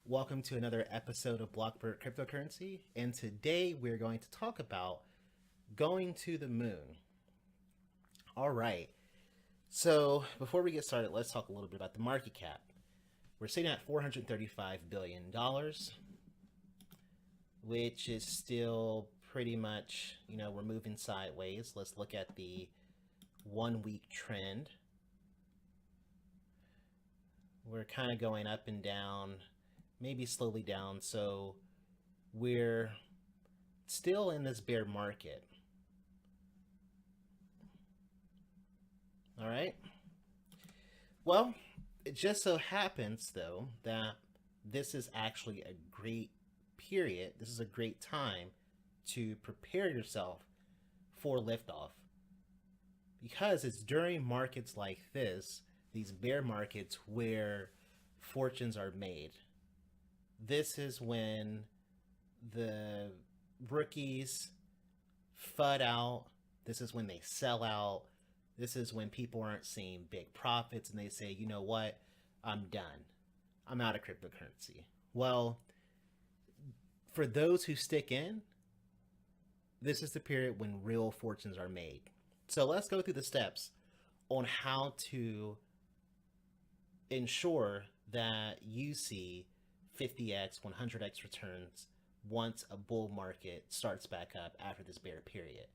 Welcome to another episode of Blockbird Cryptocurrency, and today we're going to talk about going to the moon. All right, so before we get started, let's talk a little bit about the market cap. We're sitting at $435 billion, which is still pretty much, we're moving sideways. Let's look at the 1 week trend. We're kind of going up and down, maybe slowly down, so we're still in this bear market. All right. Well, it just so happens, though, that this is actually a great period. This is a great time to prepare yourself for liftoff, because it's during markets like this, these bear markets, where fortunes are made. This is when the rookies FUD out. This is when they sell out. This is when people aren't seeing big profits and they say, you know what, I'm done. I'm out of cryptocurrency. Well, for those who stick in, this is the period when real fortunes are made. So let's go through the steps on how to ensure that you see 50x, 100x returns once a bull market starts back up after this bear period.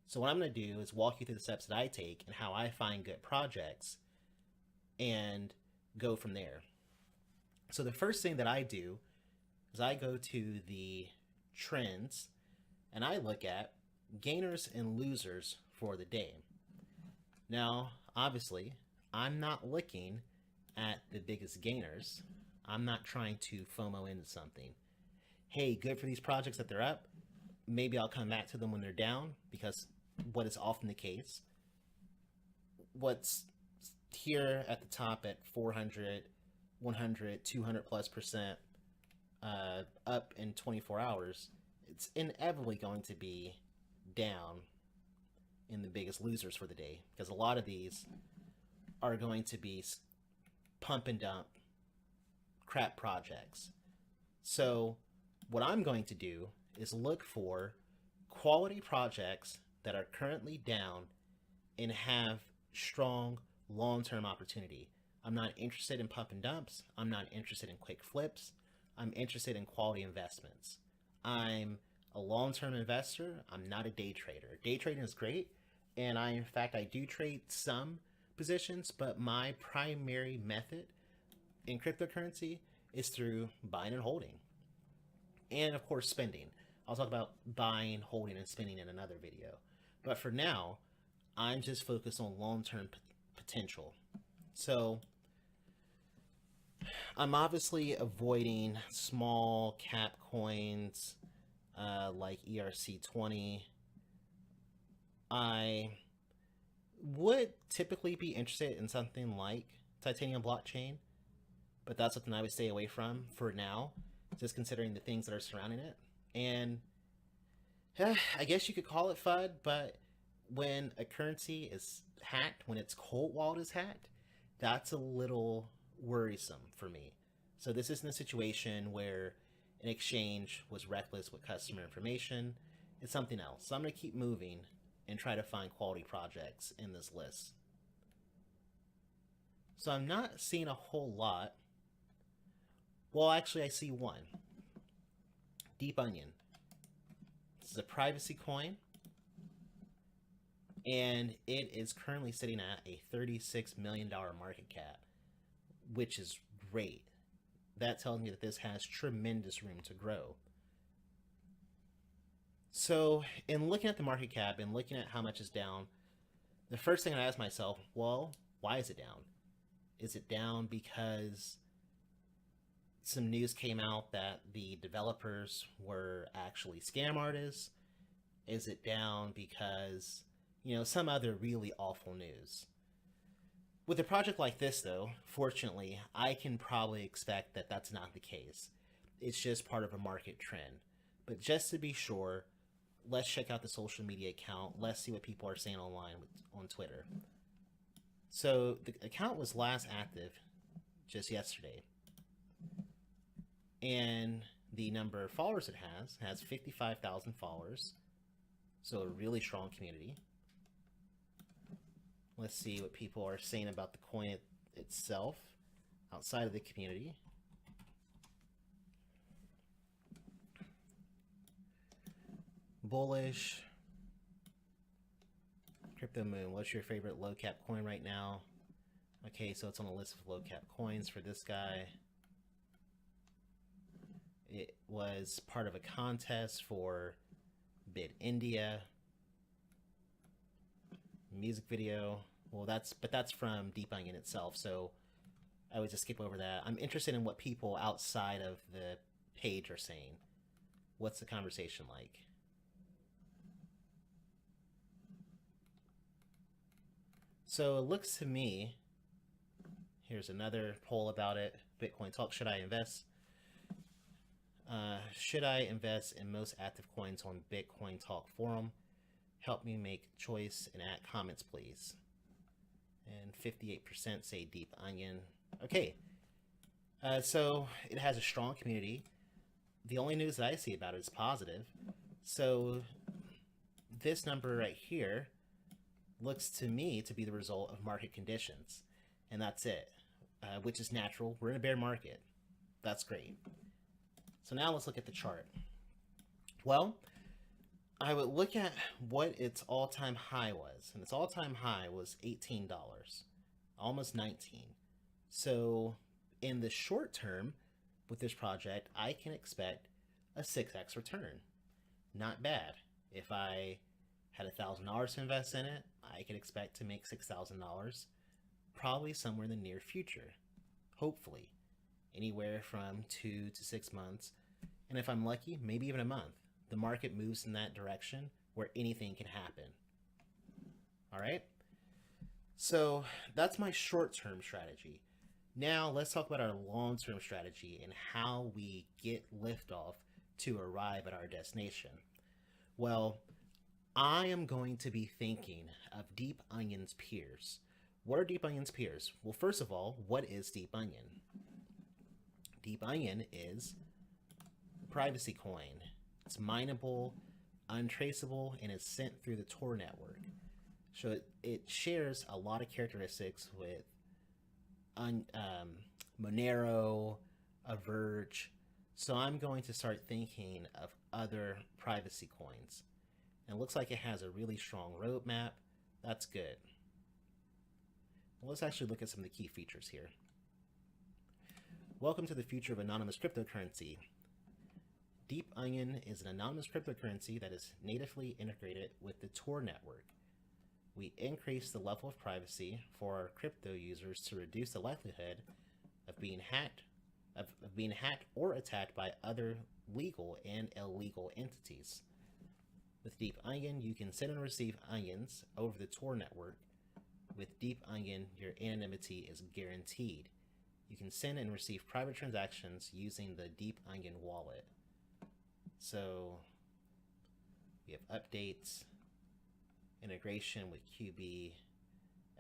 So what I'm going to do is walk you through the steps that I take and how I find good projects and go from there. So the first thing that I do is I go to the trends and I look at gainers and losers for the day. Now, obviously, I'm not looking at the biggest gainers. I'm not trying to FOMO into something. Hey, good for these projects that they're up. Maybe I'll come back to them when they're down, because what is often the case, what's here at the top at 400, 100, 200 plus percent up in 24 hours, it's inevitably going to be down in the biggest losers for the day, because a lot of these are going to be pump and dump crap projects. So what I'm going to do is look for quality projects that are currently down and have strong long-term opportunity. I'm not interested in pump and dumps. I'm not interested in quick flips. I'm interested in quality investments. I'm a long-term investor. I'm not a day trader. Day trading is great, and in fact, I do trade some positions, but my primary method in cryptocurrency is through buying and holding, and of course spending. I'll talk about buying, holding, and spending in another video, but for now I'm just focused on long-term potential. So I'm obviously avoiding small cap coins like ERC20. I would typically be interested in something like Titanium blockchain, but that's something I would stay away from for now, just considering the things that are surrounding it. And I guess you could call it FUD, but when a currency is hacked, when its cold wallet is hacked, that's a little worrisome for me. So this isn't a situation where an exchange was reckless with customer information. It's something else. So I'm going to keep moving and try to find quality projects in this list. So I'm not seeing a whole lot. Well, actually, I see one. Deep Onion. This is a privacy coin, and it is currently sitting at a $36 million market cap, which is great. That tells me that this has tremendous room to grow. So in looking at the market cap and looking at how much is down, the first thing I ask myself, well, why is it down? Is it down because some news came out that the developers were actually scam artists? Is it down because, some other really awful news? With a project like this, though, fortunately, I can probably expect that that's not the case. It's just part of a market trend. But just to be sure, let's check out the social media account. Let's see what people are saying online on Twitter. So the account was last active just yesterday. And the number of followers it has 55,000 followers. So a really strong community. Let's see what people are saying about the coin itself outside of the community. Bullish. Crypto Moon, what's your favorite low cap coin right now? Okay, so it's on a list of low cap coins for this guy. It was part of a contest for Bid India. Music video. Well, that's from Deep Onion itself, so I would just skip over that. I'm interested in what people outside of the page are saying. What's the conversation like? So it looks to me, here's another poll about it. Bitcoin Talk, should I invest? Should I invest in most active coins on Bitcoin Talk forum? Help me make choice and add comments, please. And 58% say Deep Onion. Okay, so it has a strong community. The only news that I see about it is positive. So this number right here looks to me to be the result of market conditions, and that's it, which is natural. We're in a bear market. That's great. So now let's look at the chart. Well, I would look at what its all-time high was, and its all-time high was $18, almost 19. So in the short term with this project, I can expect a 6x return. Not bad. If I had $1,000 to invest in it, I could expect to make $6,000 probably somewhere in the near future. Hopefully. Anywhere from 2 to 6 months. And if I'm lucky, maybe even a month. The market moves in that direction where anything can happen. All right? So that's my short-term strategy. Now let's talk about our long-term strategy and how we get liftoff to arrive at our destination. Well, I am going to be thinking of Deep Onion's peers. What are Deep Onion's peers? Well, first of all, what is Deep Onion? Deep Onion is a privacy coin. It's mineable, untraceable, and is sent through the Tor network. So it shares a lot of characteristics with Monero, Verge. So I'm going to start thinking of other privacy coins. And it looks like it has a really strong roadmap. That's good. Well, let's actually look at some of the key features here. Welcome to the future of anonymous cryptocurrency. Deep Onion is an anonymous cryptocurrency that is natively integrated with the Tor network. We increase the level of privacy for our crypto users to reduce the likelihood of being hacked, or attacked by other legal and illegal entities. With Deep Onion, you can send and receive onions over the Tor network. With Deep Onion, your anonymity is guaranteed. You can send and receive private transactions using the Deep Onion wallet. So we have updates, integration with QB,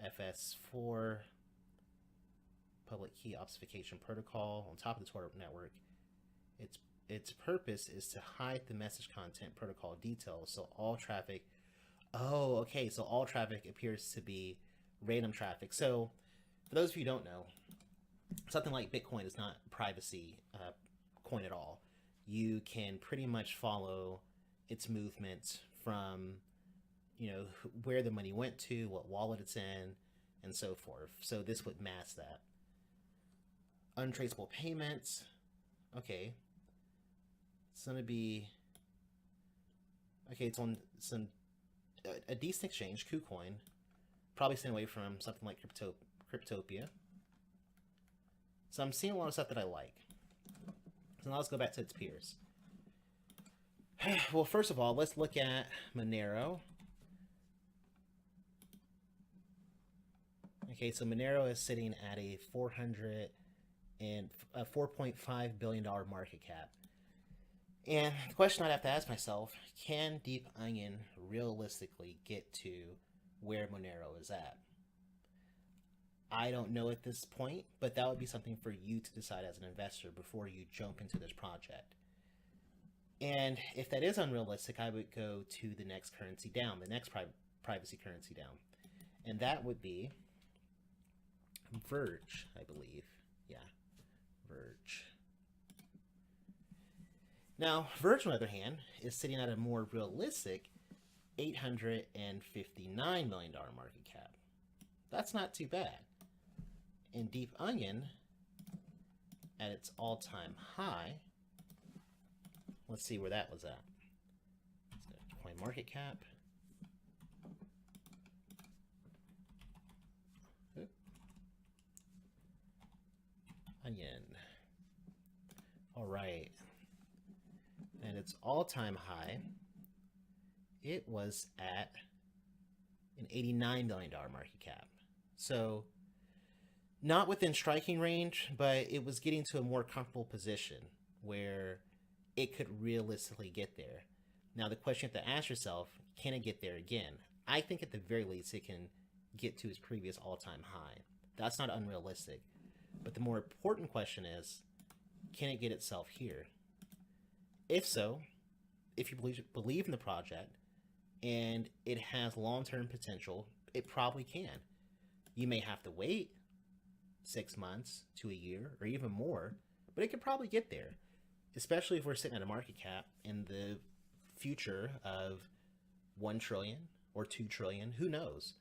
FS4, public key obfuscation protocol on top of the Tor network. Its purpose is to hide the message content protocol details, so all traffic, so all traffic appears to be random traffic. So for those of you who don't know, something like Bitcoin is not privacy coin at all. You can pretty much follow its movements from, where the money went to, what wallet it's in, and so forth. So this would mask that. Untraceable payments. Okay. It's going to be... Okay, it's on a decent exchange, KuCoin. Probably staying away from something like Cryptopia. So I'm seeing a lot of stuff that I like. So now let's go back to its peers. Well, first of all, let's look at Monero. Okay, so Monero is sitting at a $4.5 billion market cap. And the question I'd have to ask myself, can Deep Onion realistically get to where Monero is at? I don't know at this point, but that would be something for you to decide as an investor before you jump into this project. And if that is unrealistic, I would go to the next currency down, the next privacy currency down. And that would be Verge, I believe. Yeah, Verge. Now, Verge, on the other hand, is sitting at a more realistic $859 million market cap. That's not too bad. And Deep Onion, at its all-time high, let's see where that was at. Coin market cap. Onion. All right. And its all-time high, it was at an $89 million market cap. So not within striking range, but it was getting to a more comfortable position where it could realistically get there. Now the question you have to ask yourself, can it get there again? I think at the very least it can get to its previous all-time high. That's not unrealistic. But the more important question is, can it get itself here? If so, if you believe in the project and it has long-term potential, it probably can. You may have to wait 6 months to a year or even more, but it could probably get there, especially if we're sitting at a market cap in the future of 1 trillion or 2 trillion, who knows?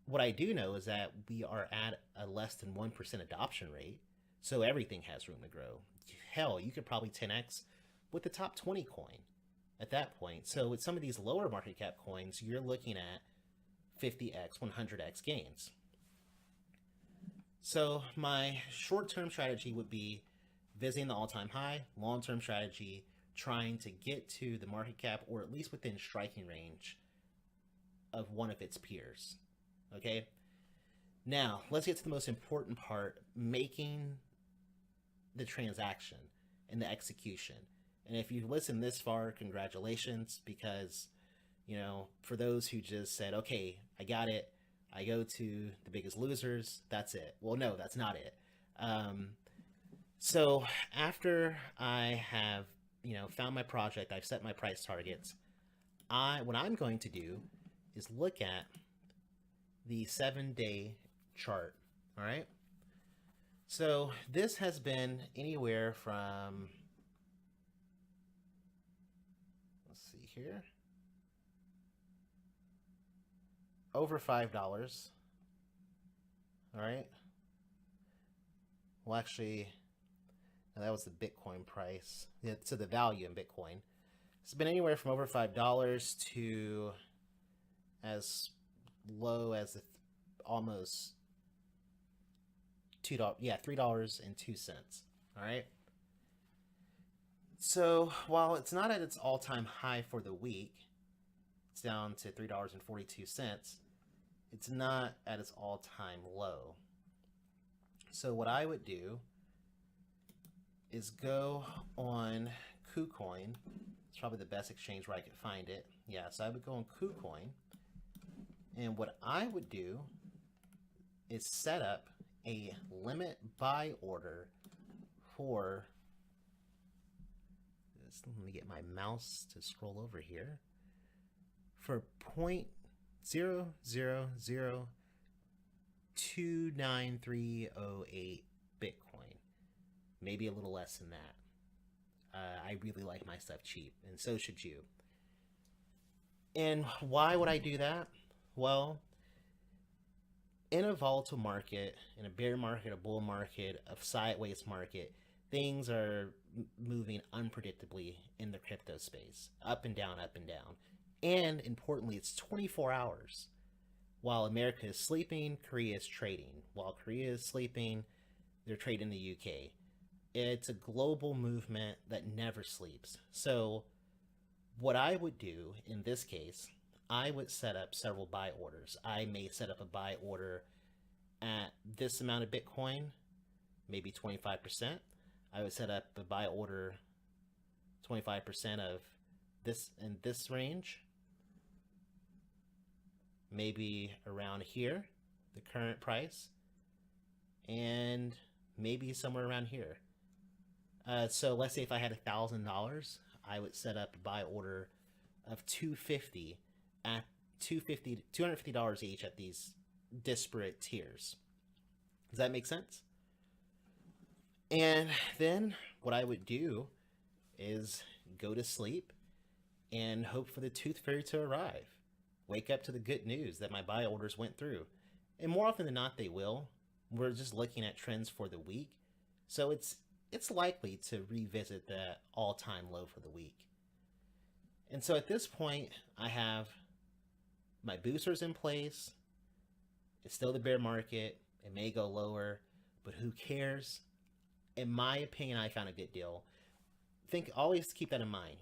What I do know is that we are at a less than 1% adoption rate, so everything has room to grow. Hell, you could probably 10x with the top 20 coin at that point. So with some of these lower market cap coins, you're looking at 50x, 100x gains. So my short-term strategy would be visiting the all-time high, long-term strategy, trying to get to the market cap or at least within striking range of one of its peers. Okay, now let's get to the most important part, making the transaction and the execution. And if you've listened this far, congratulations, because, you know, for those who just said, okay, I got it, I go to the Biggest Losers, that's it. Well, no, that's not it. So after I have, you know, found my project, I've set my price targets, what I'm going to do is look at the 7-day chart. All right. So this has been anywhere from, let's see here, over $5. All right. Well, actually, no, that was the Bitcoin price. Yeah, so the value in Bitcoin. It's been anywhere from over $5 to as low as almost $2. Yeah, $3.02. All right. So while it's not at its all-time high for the week, it's down to $3.42. It's not at its all-time low. So what I would do is go on KuCoin. It's probably the best exchange where I could find it. Yeah, so I would go on KuCoin. And what I would do is set up a limit buy order for this. Let me get my mouse to scroll over here. For 0.0002938 Bitcoin. Maybe a little less than that. I really like my stuff cheap, and so should you. And why would I do that? Well, in a volatile market, in a bear market, a bull market, a sideways market, things are moving unpredictably in the crypto space, up and down, up and down. And importantly, it's 24 hours. While America is sleeping, Korea is trading. While Korea is sleeping, they're trading the UK. It's a global movement that never sleeps. So what I would do in this case, I would set up several buy orders. I may set up a buy order at this amount of Bitcoin, maybe 25%. I would set up a buy order 25% of this in this range, maybe around here, the current price. and maybe somewhere around here. So let's say if I had $1,000, I would set up a buy order of 250 at 250 $250 each at these disparate tiers. Does that make sense? And then what I would do is go to sleep and hope for the tooth fairy to arrive. Wake up to the good news that my buy orders went through. And more often than not, they will. We're just looking at trends for the week. So it's likely to revisit the all-time low for the week. And so at this point, I have my boosters in place. It's still the bear market. It may go lower, but who cares? In my opinion, I found a good deal. Always keep that in mind.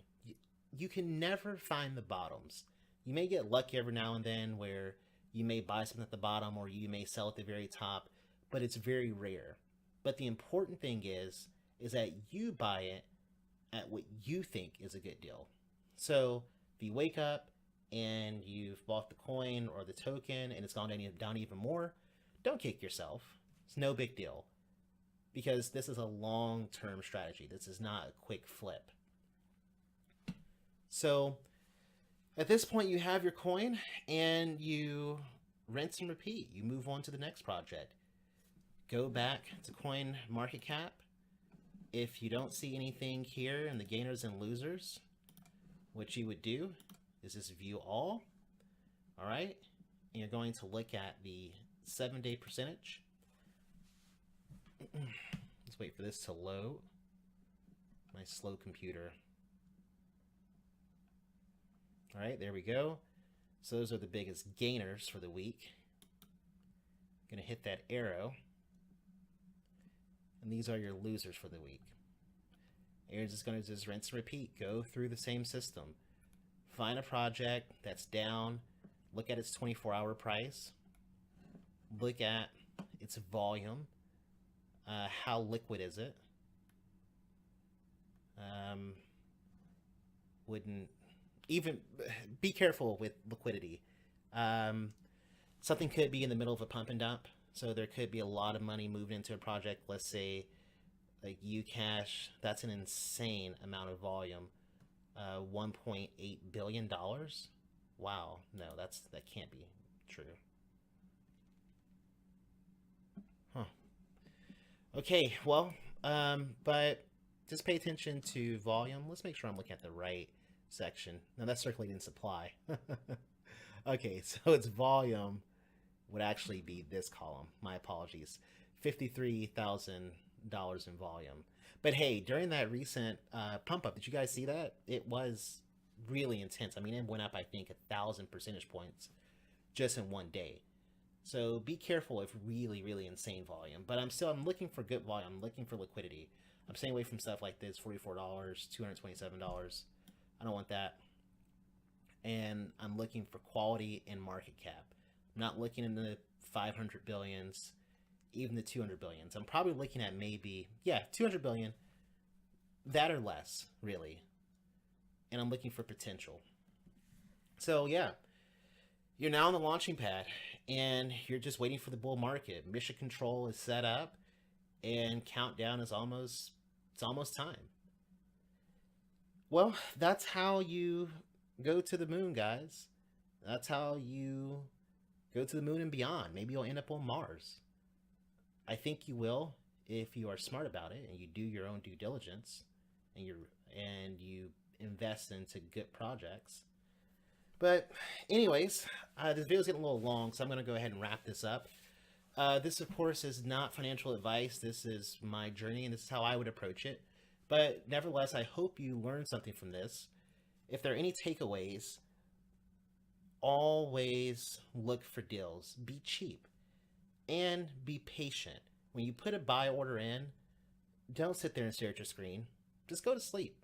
You can never find the bottoms. You may get lucky every now and then where you may buy something at the bottom or you may sell at the very top, but it's very rare. But the important thing is that you buy it at what you think is a good deal. So if you wake up and you've bought the coin or the token and it's gone down even more, don't kick yourself. It's no big deal because this is a long-term strategy. This is not a quick flip. So at this point, you have your coin and you rinse and repeat. You move on to the next project. Go back to coin market cap. If you don't see anything here in the gainers and losers, what you would do is just view all. All right. And you're going to look at the 7-day percentage. Let's wait for this to load. My slow computer. All right, there we go. So those are the biggest gainers for the week. Gonna hit that arrow. And these are your losers for the week. You're just gonna rinse and repeat. Go through the same system. Find a project that's down. Look at its 24-hour price. Look at its volume. How liquid is it? Wouldn't even be careful with liquidity. Something could be in the middle of a pump and dump, so there could be a lot of money moved into a project. Let's say like Ucash, that's an insane amount of volume. $1.8 billion. Wow, no, that can't be true. Huh. Okay, well, but just pay attention to volume. Let's make sure I'm looking at the right section. Now that's circulating supply. Okay, so its volume would actually be this column. My apologies. $53,000 in volume. But hey, during that recent pump up, did you guys see that? It was really intense. I mean, it went up, I think, 1,000 percentage points just in one day. So be careful if really, really insane volume. But I'm looking for good volume. I'm looking for liquidity. I'm staying away from stuff like this, $44, $227. I don't want that. And I'm looking for quality and market cap. I'm not looking in the 500 billions, even the 200 billions. I'm probably looking at maybe, 200 billion, that or less, really. And I'm looking for potential. So yeah, you're now on the launching pad and you're just waiting for the bull market. Mission control is set up and countdown is almost time. Well, that's how you go to the moon, guys. That's how you go to the moon and beyond. Maybe you'll end up on Mars. I think you will if you are smart about it and you do your own due diligence and you invest into good projects. But anyways, this video is getting a little long, so I'm going to go ahead and wrap this up. This, of course, is not financial advice. This is my journey, and this is how I would approach it. But nevertheless, I hope you learned something from this. If there are any takeaways, always look for deals. Be cheap and be patient. When you put a buy order in, don't sit there and stare at your screen. Just go to sleep.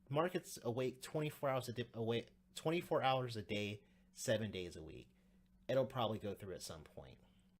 Market's awake 24 hours a day, 7 days a week. It'll probably go through at some point.